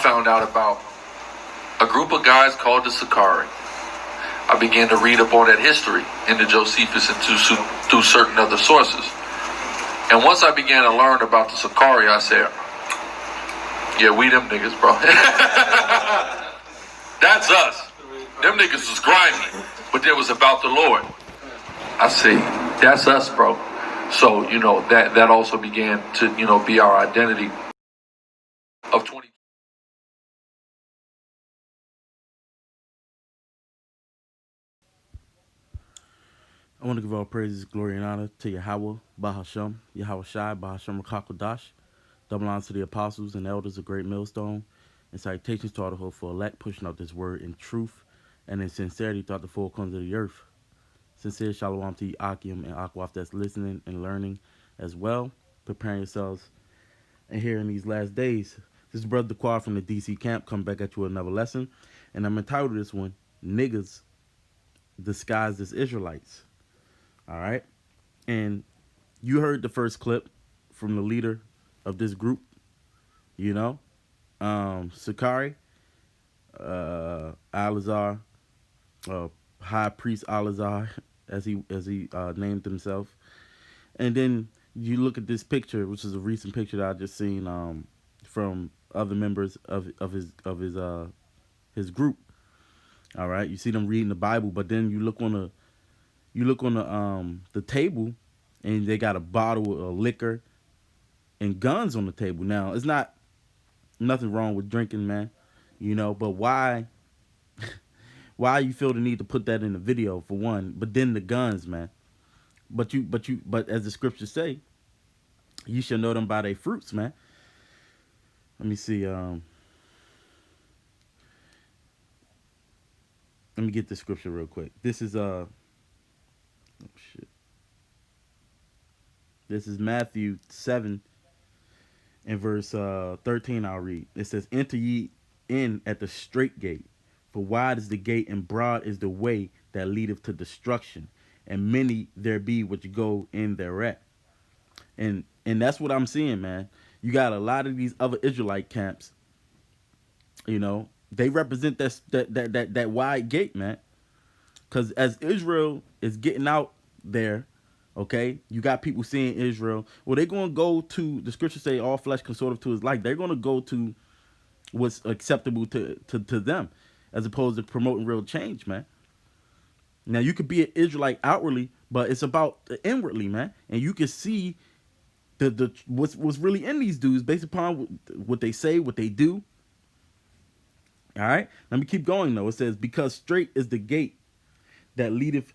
found out about a group of guys called the Sakari. I began to read up on that history into Josephus and through certain other sources. And once I began to learn about the Sakari, I said, yeah, we them niggas, bro. That's us. Them niggas was grimy, but it was about the Lord. I see, that's us, bro. So, you know, that also began to, you know, be our identity of 20. I want to give all praises, glory, and honor to Yahweh, Bahasham, Yahweh Shai, Bahasham Rakakodash, double honor to the apostles and elders of Great Millstone, and salutations to all the hopeful elect, pushing out this word in truth and in sincerity throughout the four corners of the earth. Sincere shalom to Akim and Akwaf that's listening and learning as well, preparing yourselves and here in these last days. This is Brother Quad from the DC camp, come back at you with another lesson, and I'm entitled this one, Niggas Disguised as Israelites. All right. And you heard the first clip from the leader of this group, you know, Sakari, Alazar, High Priest Alazar, as he named himself. And then you look at this picture, which is a recent picture that I just seen from other members of his group. All right. You see them reading the Bible, but then you look on the table, and they got a bottle of liquor and guns on the table. Now, it's not nothing wrong with drinking, man, you know, but why you feel the need to put that in the video, for one, but then the guns, man. But as the scriptures say, you shall know them by their fruits, man. Let me see. Let me get the scripture real quick. This is oh shit. This is Matthew 7 and verse 13. I'll read. It says, "Enter ye in at the straight gate, for wide is the gate and broad is the way that leadeth to destruction, and many there be which go in thereat." And that's what I'm seeing, man. You got a lot of these other Israelite camps, you know, they represent that wide gate, man. Because as Israel is getting out there, okay, you got people seeing Israel. Well, they're going to go to, the scriptures say all flesh consortive to his like. They're going to go to what's acceptable to them, as opposed to promoting real change, man. Now, you could be an Israelite outwardly, but it's about inwardly, man. And you can see what's really in these dudes based upon what they say, what they do. All right, let me keep going, though. It says, "Because straight is the gate that leadeth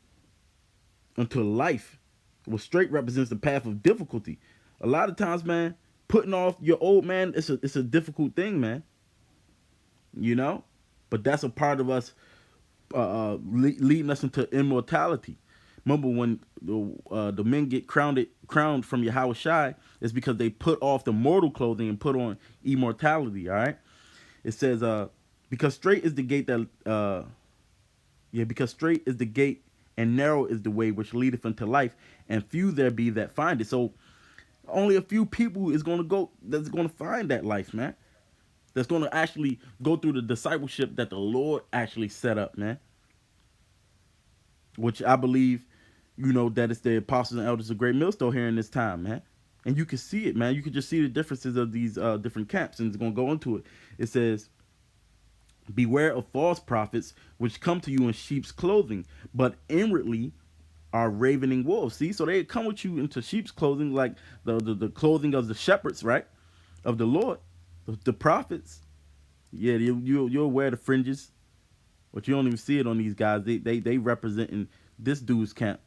unto life." Well, straight represents the path of difficulty. A lot of times, man, putting off your old man, it's a difficult thing, man. You know, but that's a part of us leading us into immortality. Remember when the men get crowned from Yahweh Shai, it's because they put off the mortal clothing and put on immortality. All right, it says, "Because straight is the gate that because straight is the gate and narrow is the way which leadeth unto life, and few there be that find it." So only a few people that's going to find that life, man. That's going to actually go through the discipleship that the Lord actually set up, man. Which I believe, you know, that it's the apostles and elders of Great Millstone here in this time, man. And you can see it, man. You can just see the differences of these different camps, and it's going to go into it. It says, "Beware of false prophets, which come to you in sheep's clothing, but inwardly are ravening wolves." See, so they come with you into sheep's clothing, like the clothing of the shepherds, right? Of the Lord, the prophets. Yeah, you'll wear the fringes, but you don't even see it on these guys. They representing this dude's camp,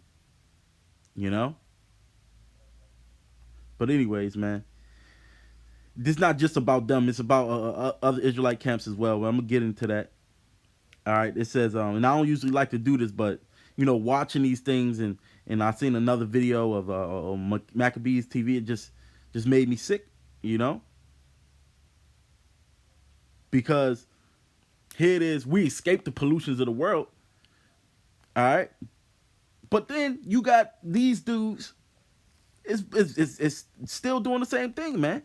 you know. But anyways, man, this is not just about them. It's about other Israelite camps as well. I'm gonna get into that. All right. It says, and I don't usually like to do this, but you know, watching these things, and I seen another video of Maccabees TV. It just made me sick, you know, because here it is. We escaped the pollutions of the world. All right. But then you got these dudes. It's still doing the same thing, man.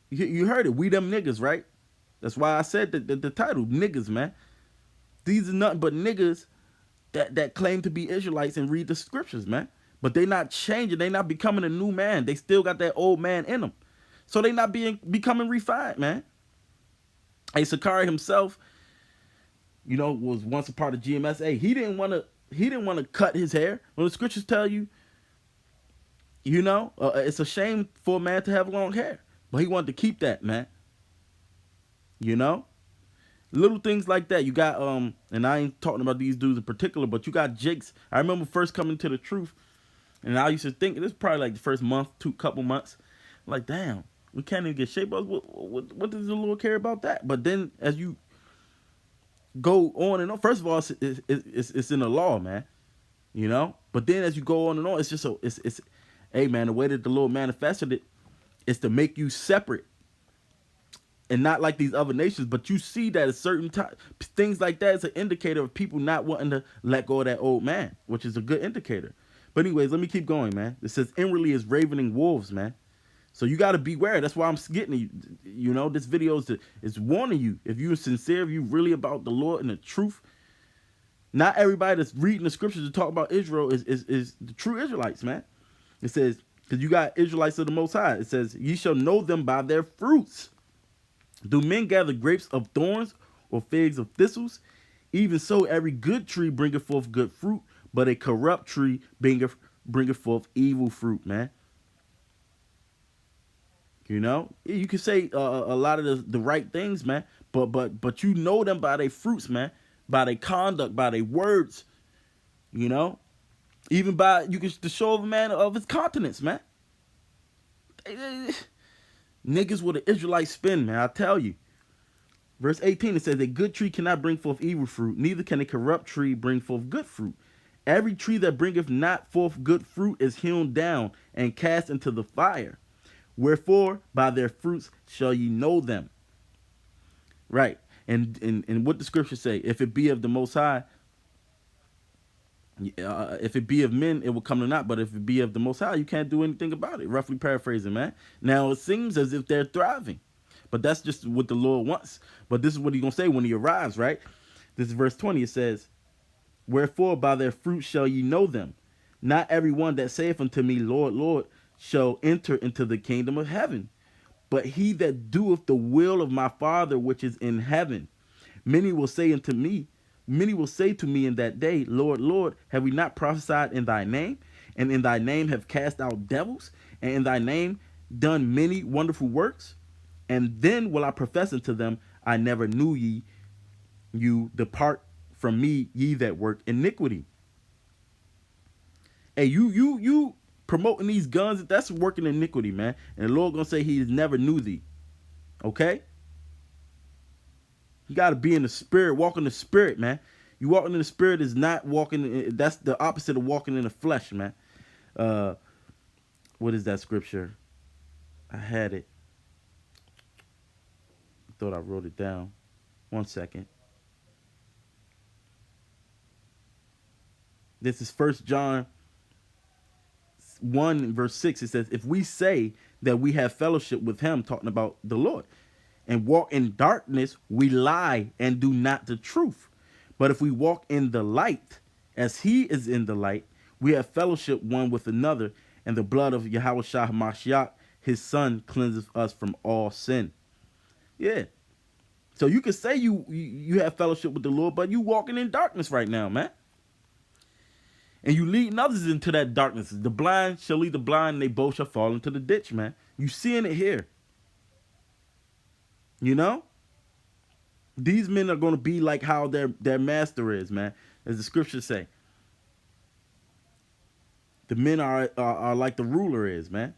You heard it. We them niggas, right? That's why I said the title, niggas, man. These are nothing but niggas that claim to be Israelites and read the scriptures, man. But they not changing. They not becoming a new man. They still got that old man in them. So they not becoming refined, man. Hey, Sakari himself, was once a part of GMSA. He didn't want to cut his hair. When the scriptures tell you, it's a shame for a man to have long hair, but he wanted to keep that, man. Little things like that. You got and I ain't talking about these dudes in particular, but you got Jakes. I remember first coming to the truth, and I used to think this is probably like the first month, couple months. Like, damn, we can't even get shape. What does the Lord care about that? But then as you go on and on, first of all, it's in the law, man. But then as you go on and on, it's just it's hey, man, the way that the Lord manifested it is to make you separate. And not like these other nations, but you see that at certain times, things like that is an indicator of people not wanting to let go of that old man, which is a good indicator. But anyways, let me keep going, man. It says inwardly is ravening wolves, man. So you got to beware. That's why I'm getting you. This video is warning you. If you're sincere, if you really about the Lord and the truth, not everybody that's reading the scriptures to talk about Israel is the true Israelites, man. It says, because you got Israelites of the Most High. It says, ye shall know them by their fruits. Do men gather grapes of thorns or figs of thistles? Even so, every good tree bringeth forth good fruit, but a corrupt tree bringeth forth evil fruit, man. You can say a lot of the right things, man, but you know them by their fruits, man, by their conduct, by their words, even by you can the show of a man of his countenance, man. Niggas with an Israelite spin, man, I tell you. Verse 18, it says, a good tree cannot bring forth evil fruit, neither can a corrupt tree bring forth good fruit. Every tree that bringeth not forth good fruit is hewn down and cast into the fire. Wherefore, by their fruits shall ye know them. Right. And what the scriptures say, if it be of the Most High, if it be of men, it will come to naught. But if it be of the Most High, you can't do anything about it. Roughly paraphrasing, man. Now, it seems as if they're thriving. But that's just what the Lord wants. But this is what he's going to say when he arrives, right? This is verse 20. It says, wherefore by their fruit shall ye know them. Not every one that saith unto me, Lord, Lord, shall enter into the kingdom of heaven, but he that doeth the will of my Father which is in heaven. Many will say to me in that day, Lord, Lord, have we not prophesied in thy name? And in thy name have cast out devils? And in thy name done many wonderful works? And then will I profess unto them, I never knew ye. You depart from me, ye that work iniquity. Hey, you promoting these guns, that's working iniquity, man. And the Lord gonna say he never knew thee. Okay? You got to be in the spirit, walk in the spirit, man. You walking in the spirit is not walking, that's the opposite of walking in the flesh, man. What is that scripture? I had it. Thought I wrote it down. 1 second. This is 1 John 1 verse 6. It says, if we say that we have fellowship with him, talking about the Lord, and walk in darkness, we lie and do not the truth. But if we walk in the light, as he is in the light, we have fellowship one with another, and the blood of Yahushua HaMashiach, his son, cleanses us from all sin. Yeah. So you can say you have fellowship with the Lord, but you walking in darkness right now, man. And you leading others into that darkness. The blind shall lead the blind, and they both shall fall into the ditch, man. You seeing it here. These men are going to be like how their master is, man. As the scriptures say. The men are like the ruler is, man.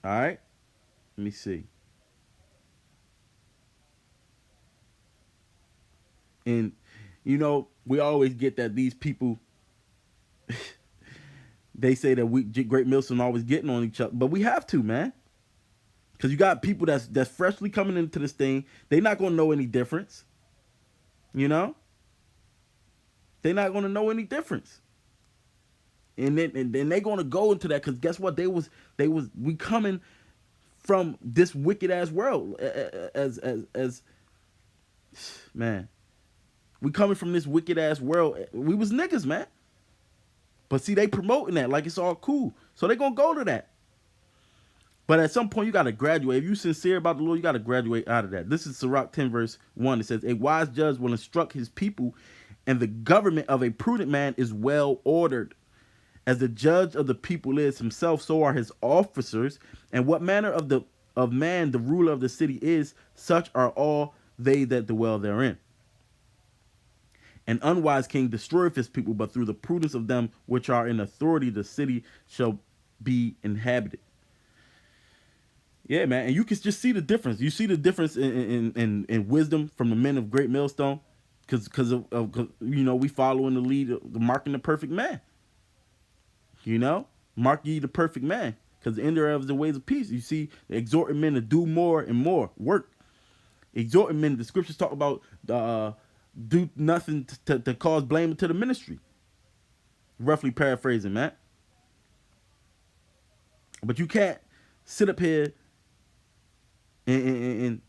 All right. Let me see. And, we always get that these people, they say that Great Millstone always getting on each other. But we have to, man. Because you got people that's freshly coming into this thing. They're not going to know any difference. They're not going to know any difference. then they gonna go into that, because guess what? We coming from this wicked ass world, as man. We coming from this wicked ass world. We was niggas, man. But see, they promoting that like it's all cool. So they gonna go to that. But at some point, you got to graduate. If you sincere about the Lord, you got to graduate out of that. This is Sirach 10, verse 1. It says, a wise judge will instruct his people, and the government of a prudent man is well ordered. As the judge of the people is himself, so are his officers. And what manner of man the ruler of the city is, such are all they that dwell therein. An unwise king destroyeth his people, but through the prudence of them which are in authority, the city shall be inhabited. Yeah, man, and you can just see the difference. You see the difference in wisdom from the men of Great Millstone, because of we following the lead, the marking the perfect man. Mark ye the perfect man, because the end thereof is the ways of peace. You see, exhorting men to do more and more work. Exhorting men, the scriptures talk about do nothing to cause blame to the ministry. Roughly paraphrasing, man. But you can't sit up here and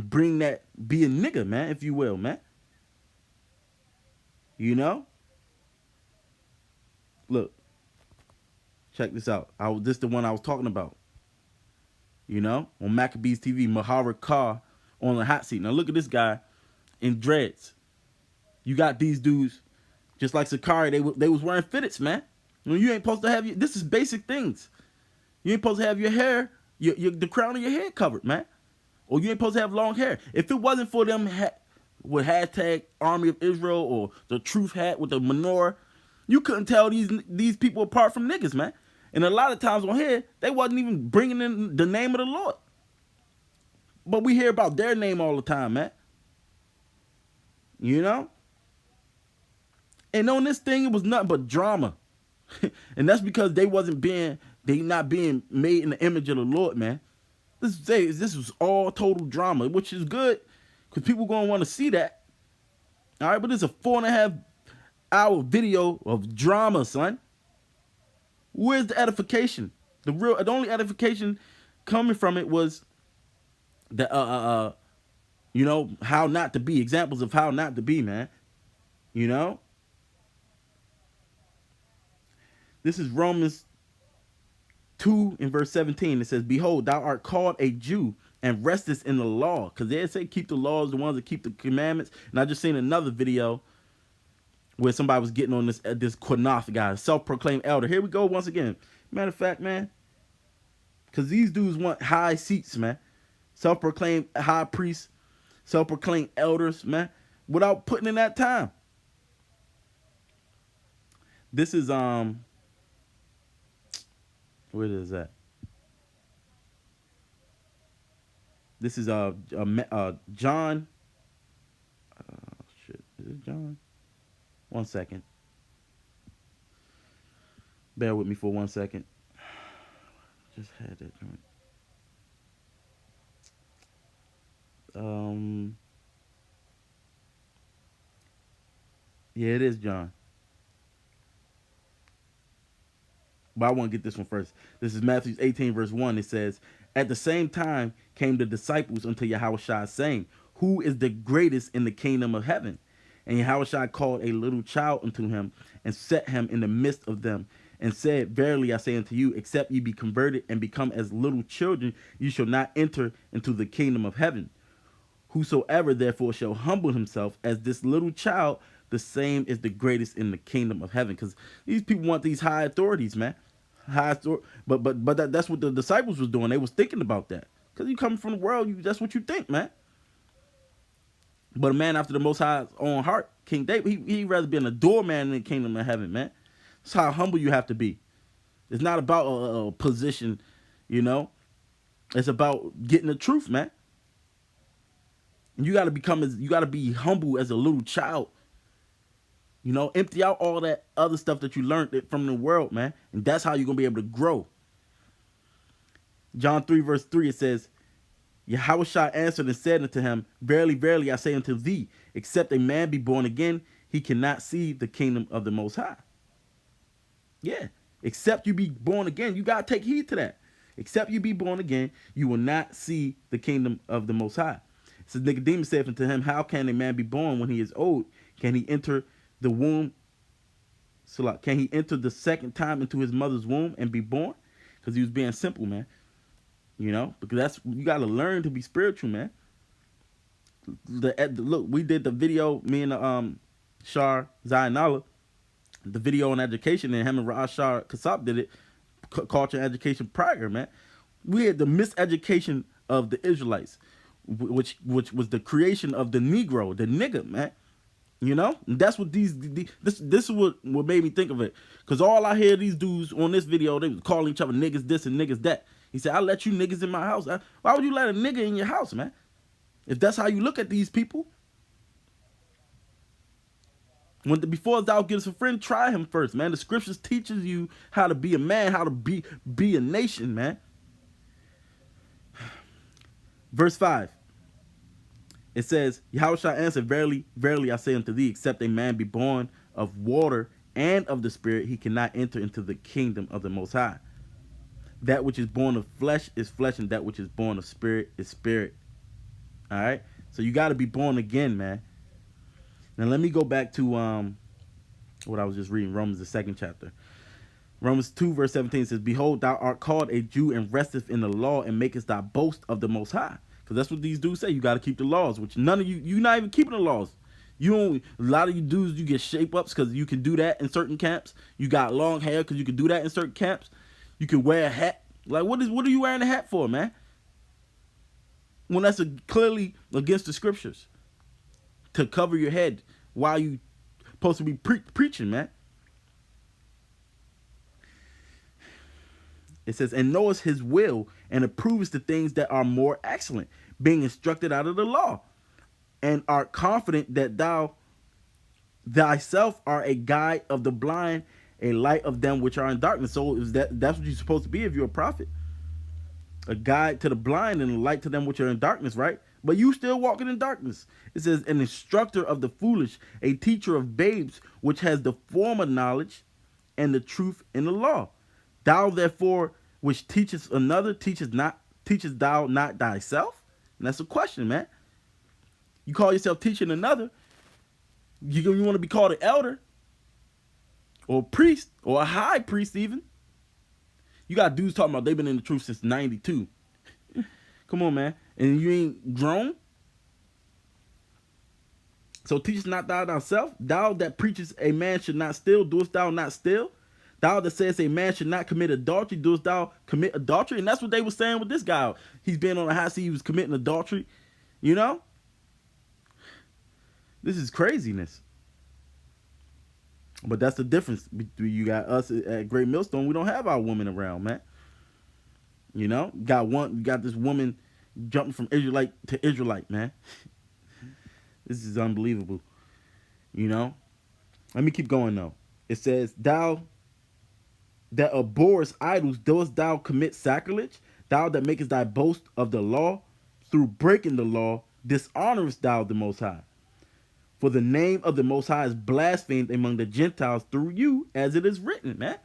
bring that, be a nigga, man, if you will, man. Look, check this out. This is the one I was talking about. On Maccabees TV, Muharrar Carr on the hot seat. Now look at this guy in dreads. You got these dudes, just like Sakari, they was wearing fitteds, man. You ain't supposed to have this is basic things. You ain't supposed to have your hair, the crown of your head covered, man. Or you ain't supposed to have long hair. If it wasn't for them with hashtag Army of Israel or the truth hat with the menorah, you couldn't tell these people apart from niggas, man. And a lot of times on here, they wasn't even bringing in the name of the Lord. But we hear about their name all the time, man. And on this thing, it was nothing but drama. And that's because they not being made in the image of the Lord, man. This was all total drama, which is good, because people going to want to see that. All right, but it's a 4.5-hour video of drama, son. Where's the edification? The only edification coming from it was the how not to be, examples of how not to be, man. This is Romans 2 in verse 17. It says, behold, thou art called a Jew and restest in the law. Because they say keep the laws, the ones that keep the commandments. And I just seen another video where somebody was getting on this Quanath guy, self-proclaimed elder. Here we go once again. Matter of fact, man, because these dudes want high seats, man. Self-proclaimed high priests, self-proclaimed elders, man, without putting in that time. This is where is that? This is John. Shit, is it John? 1 second. Bear with me for 1 second. Just had that joint. Yeah, it is John. But I want to get this one first. This is Matthew 18, verse 1. It says, at the same time came the disciples unto Yahushua, saying, who is the greatest in the kingdom of heaven? And Yahushua called a little child unto him, and set him in the midst of them, and said, verily I say unto you, except ye be converted and become as little children, you shall not enter into the kingdom of heaven. Whosoever therefore shall humble himself as this little child, the same is the greatest in the kingdom of heaven. Because these people want these high authorities, man. But that's what the disciples was doing. They was thinking about that. Because you come from the world, that's what you think, man. But a man after the Most High's own heart, King David, he'd rather be a doorman in the kingdom of heaven, man. That's how humble you have to be. It's not about a position, It's about getting the truth, man. And you gotta be humble as a little child. Empty out all that other stuff that you learned from the world, man. And that's how you're gonna be able to grow. John 3, verse 3, it says, Yahushua answered and said unto him, verily, verily, I say unto thee, except a man be born again, he cannot see the kingdom of the Most High. Yeah, Except you be born again. You got to take heed to that. Except you be born again, you will not see the kingdom of the Most High. So Nicodemus said unto him, how can a man be born when he is old? Can he enter the womb? So can he enter the second time into his mother's womb and be born? Because he was being simple, man. You know, because that's, you got to learn to be spiritual, man. Look, we did the video, me and Shar Zainallah, the video on education, and him and Rashar Kasab did it, culture and education prior, man. We had the miseducation of the Israelites, which was the creation of the Negro, the nigga, man. You know, and that's what this is what made me think of it. Cause all I hear these dudes on this video, they was calling each other niggas this and niggas that. He said, I let you niggas in my house. Why would you let a nigga in your house, man? If that's how you look at these people. Before thou givest a friend, try him first, man. The scriptures teaches you how to be a man, how to be a nation, man. Verse 5. It says, Yahweh shall answer, verily, verily, I say unto thee, except a man be born of water and of the Spirit, he cannot enter into the kingdom of the Most High. That which is born of flesh is flesh, and that which is born of spirit is spirit. All right? So you got to be born again, man. Now let me go back to what I was just reading, Romans the 2nd chapter. Romans 2 verse 17 says, behold, thou art called a Jew and resteth in the law and makest thy boast of the Most High. Because that's what these dudes say. You got to keep the laws, which none of you're not even keeping the laws. You don't. A lot of you dudes, you get shape ups because you can do that in certain camps. You got long hair because you can do that in certain camps. You can wear a hat. Like, what are you wearing a hat for, man? When that's clearly against the scriptures. To cover your head while you supposed to be preaching, man. It says, and knowest his will, and approves the things that are more excellent, being instructed out of the law, and art confident that thou thyself art a guide of the blind, a light of them which are in darkness. So that's what you're supposed to be if you're a prophet. A guide to the blind and a light to them which are in darkness, right? But you still walking in darkness. It says, an instructor of the foolish, a teacher of babes, which has the form of knowledge and the truth in the law. Thou therefore, which teachest another, teachest thou not thyself? And that's a question, man. You call yourself teaching another, you want to be called an elder, or a priest, or a high priest even. You got dudes talking about they've been in the truth since 92. Come on, man. And you ain't grown? So teachest not thou thyself? Thou that preachest a man should not steal, doest thou not steal? Thou that says a man should not commit adultery, doest thou commit adultery? And that's what they were saying with this guy. He's been on the high seat, he was committing adultery. You know? This is craziness. But that's the difference between you got us at Great Millstone. We don't have our women around, man. You know? Got this woman jumping from Israelite to Israelite, man. This is unbelievable. You know? Let me keep going, though. It says, thou that abhorrest idols, dost thou commit sacrilege? Thou that makest thy boast of the law, through breaking the law, dishonorest thou the Most High. For the name of the Most High is blasphemed among the Gentiles through you, as it is written, man.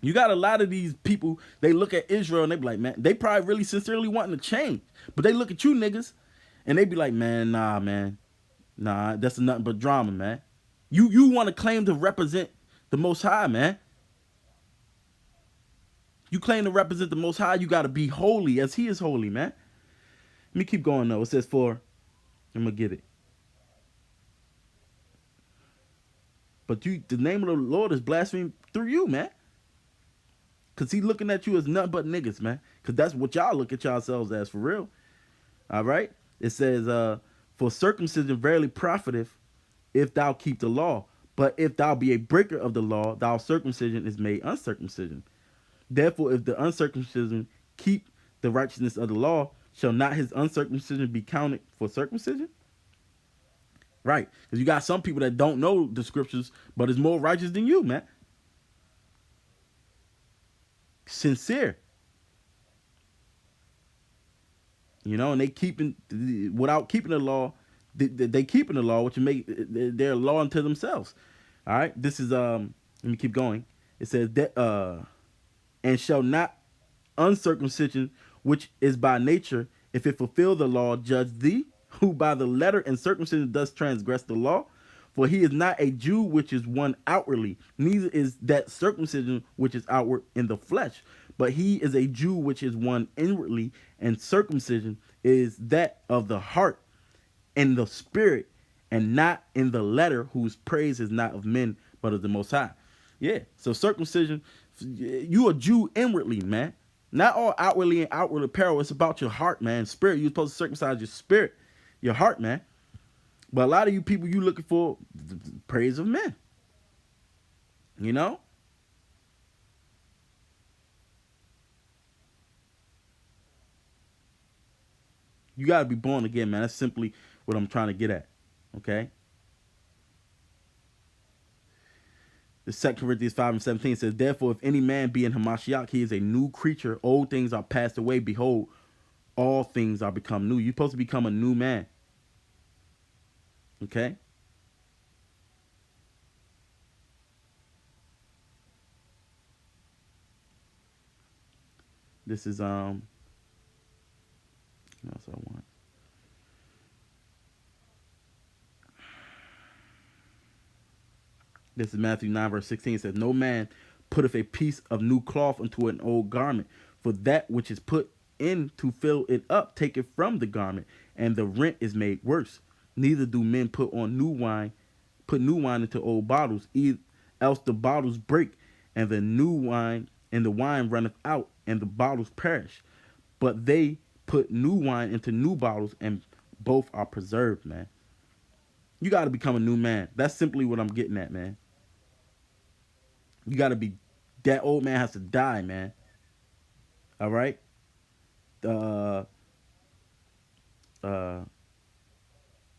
You got a lot of these people, they look at Israel and they be like, man, they probably really sincerely wanting to change. But they look at you niggas and they be like, man, nah, that's nothing but drama, man. You want to claim to represent the Most High, man. You claim to represent the Most High, you got to be holy as he is holy, man. Let me keep going, though. It says, I'm going to get it. But the name of the Lord is blasphemed through you, man. Because he looking at you as nothing but niggas, man. Because that's what y'all look at yourselves as, for real. All right? It says, for circumcision verily profiteth if thou keep the law. But if thou be a breaker of the law, thou circumcision is made uncircumcision. Therefore, if the uncircumcision keep the righteousness of the law, shall not his uncircumcision be counted for circumcision? Right. Because you got some people that don't know the scriptures, but is more righteous than you, man. Sincere. You know, and they without keeping the law, they keeping the law, which make their law unto themselves. All right. This is, let me keep going. It says that and shall not uncircumcision, which is by nature, if it fulfill the law, judge thee, who by the letter and circumcision does transgress the law. For he is not a Jew which is one outwardly, neither is that circumcision which is outward in the flesh, but he is a Jew which is one inwardly, and circumcision is that of the heart and the spirit, and not in the letter, whose praise is not of men, but of the Most High. Yeah, so circumcision, you a Jew inwardly, man. Not all outwardly and outward apparel. It's about your heart, man. Spirit. You're supposed to circumcise your spirit, your heart, man. But a lot of you people, you looking for the praise of men. You know? You got to be born again, man. That's simply what I'm trying to get at. Okay? The 2 Corinthians 5:17 says, therefore, if any man be in Hamashiach, he is a new creature. Old things are passed away. Behold, all things are become new. You're supposed to become a new man. Okay? This is what else I want. This is Matthew 9:16. It says, no man putteth a piece of new cloth into an old garment, for that which is put in to fill it up taketh from the garment, and the rent is made worse. Neither do men put new wine into old bottles, else the bottles break, and the wine runneth out, and the bottles perish. But they put new wine into new bottles, and both are preserved, man. You got to become a new man. That's simply what I'm getting at, man. You got to be, that old man has to die, man. All right? Uh, uh,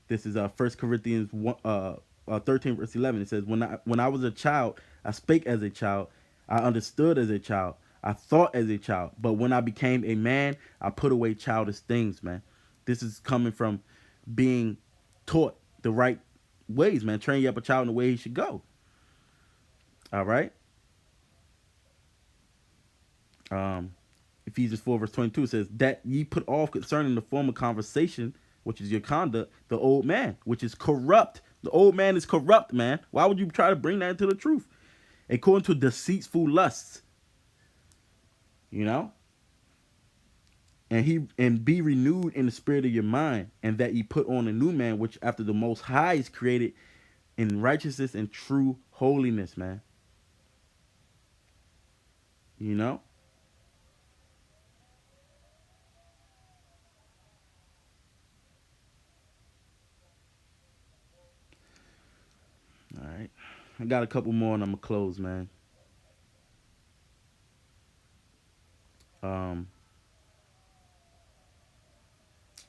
this is 1 Corinthians 13 verse 11. It says, when I was a child, I spake as a child. I understood as a child. I thought as a child. But when I became a man, I put away childish things, man. This is coming from being taught the right ways, man. Train up a child in the way he should go. All right. Ephesians 4 verse 22 says, that ye put off concerning the former conversation, which is your conduct, the old man, which is corrupt. The old man is corrupt, man. Why would you try to bring that into the truth? According to deceitful lusts. You know? And be renewed in the spirit of your mind, and that ye put on a new man, which after the Most High is created in righteousness and true holiness, man. You know? All right. I got a couple more and I'm going to close, man.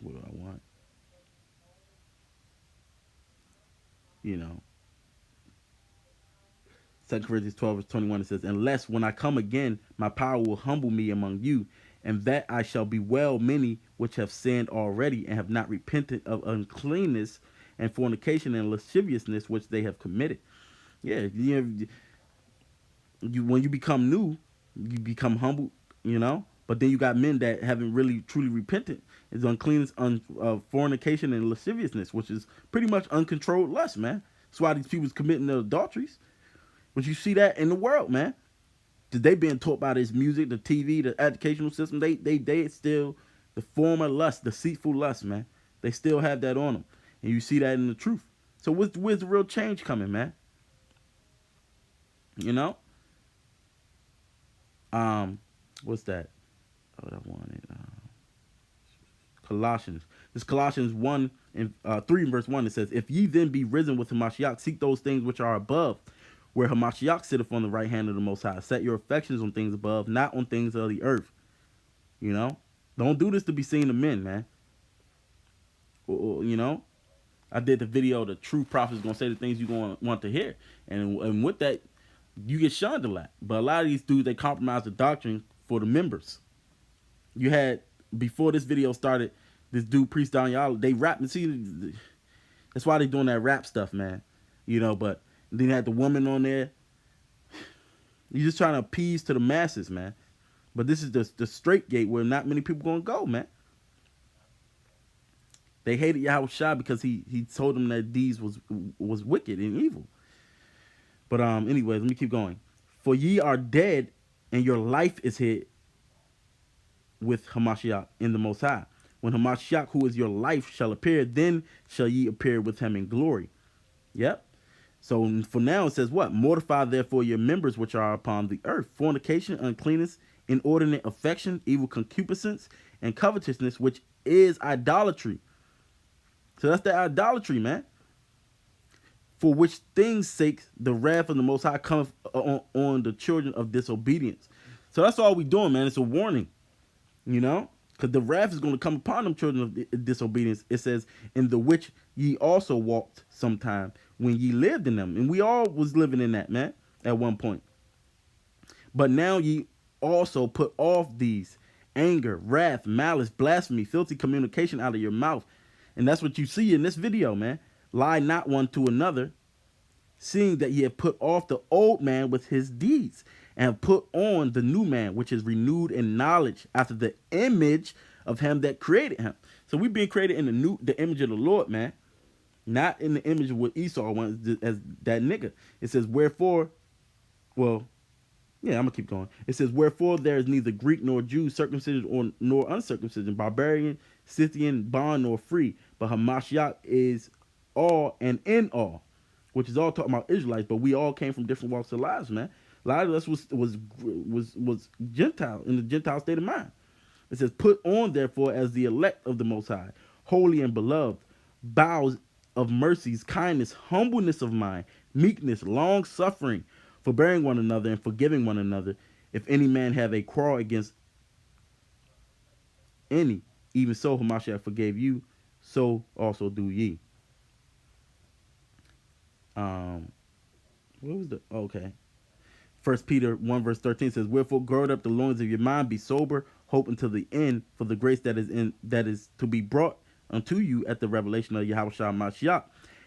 What do I want? You know, 2 Corinthians 12 verse 21, it says, unless when I come again, my power will humble me among you, and that I shall bewail many which have sinned already and have not repented of uncleanness and fornication and lasciviousness which they have committed. Yeah, when you become new, you become humble, you know. But then you got men that haven't really truly repented. It's uncleanness, fornication, and lasciviousness, which is pretty much uncontrolled lust, man. That's why these people's committing the adulteries. But you see that in the world, man. They being taught by this music, the TV, the educational system. They still the former lust, deceitful lust, man. They still have that on them, and you see that in the truth. So where's the real change coming, man? You know. What's that? Oh, I wanted Colossians. This Colossians 1 and 3 verse 1. It says, if ye then be risen with Hamashiach, seek those things which are above, where Hamashiach sitteth on the right hand of the Most High. Set your affections on things above, not on things of the earth. You know? Don't do this to be seen of men, man. You know? I did the video, the true prophet is going to say the things you're going to want to hear. And with that, you get shunned a lot. But a lot of these dudes, they compromise the doctrine for the members. You had, before this video started, this dude, Priest Daniel, they rap. And see, that's why they doing that rap stuff, man. You know, but then you had the woman on there. You're just trying to appease to the masses, man. But this is the straight gate where not many people gonna go, man. They hated Yahweh Shai because he told them that these was wicked and evil. But anyways, let me keep going. For ye are dead, and your life is hid with Hamashiach in the Most High. When Hamashiach, who is your life, shall appear, then shall ye appear with him in glory. Yep. So for now it says what? Mortify therefore your members which are upon the earth: fornication, uncleanness, inordinate affection, evil concupiscence, and covetousness, which is idolatry. So that's the idolatry, man. For which things' sake the wrath of the Most High cometh on the children of disobedience. So that's all we doing, man. It's a warning, you know, because the wrath is going to come upon them children of disobedience. It says, in the which ye also walked sometime when ye lived in them. And we all was living in that, man, at one point. But now ye also put off these: anger, wrath, malice, blasphemy, filthy communication out of your mouth. And that's what you see in this video, man. Lie not one to another, seeing that ye have put off the old man with his deeds, and have put on the new man, which is renewed in knowledge after the image of him that created him. So we've been created in the image of the Lord, man. Not in the image of what Esau wants as that nigga. It says, wherefore, well, yeah, I'm gonna keep going. It says, wherefore there is neither Greek nor Jew, circumcision nor uncircumcision, barbarian, Scythian, bond nor free, but Hamashiach is all and in all, which is all talking about Israelites, but we all came from different walks of lives, man. A lot of us was Gentile, in the Gentile state of mind. It says, put on therefore as the elect of the Most High, holy and beloved, bowels of mercies, kindness, humbleness of mind, meekness, long suffering, forbearing one another and forgiving one another. If any man have a quarrel against any, even so Hamashiach forgave you, so also do ye. What was the okay? 1 Peter 1 verse 13 says, wherefore gird up the loins of your mind, be sober, hope until the end for the grace that is to be brought unto you at the revelation of Yahweh Shai Mashiach,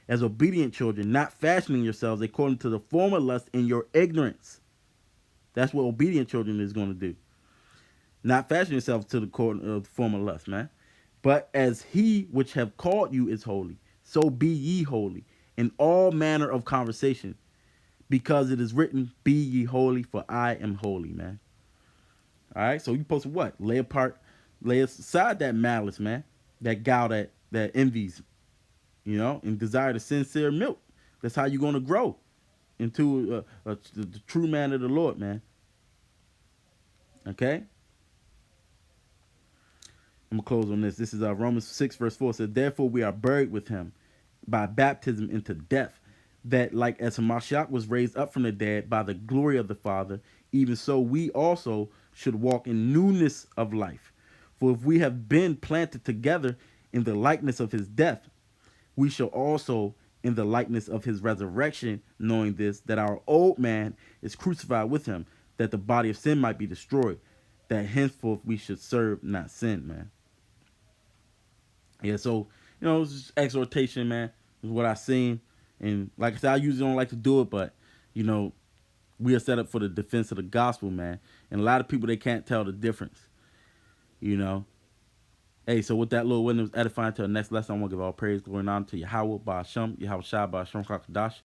as obedient children, not fashioning yourselves according to the former lust in your ignorance. That's what obedient children is going to do. Not fashion yourselves to the former lust, man. But as he which have called you is holy, so be ye holy in all manner of conversation, because it is written, be ye holy, for I am holy, man. All right, so you supposed to what? Lay aside that malice, man, that gal that envies, you know, and desire the sincere milk. That's how you're going to grow into the true man of the Lord, man. Okay? I'm going to close on this. This is Romans 6 verse 4. It says, therefore we are buried with him by baptism into death, that like as Hamashiach was raised up from the dead by the glory of the Father, even so we also should walk in newness of life. For if we have been planted together in the likeness of his death, we shall also in the likeness of his resurrection, knowing this, that our old man is crucified with him, that the body of sin might be destroyed, that henceforth we should serve not sin, man. Yeah, so, you know, it's just exhortation, man, is what I seen. And like I said, I usually don't like to do it, but, you know, we are set up for the defense of the gospel, man. And a lot of people, they can't tell the difference, you know. Hey, so with that little window edifying to the next lesson, I want to give all praise, glory, and honor to Yahweh, Ba'ashem, Yahweh Shai, Ba'ashem, Kakadash.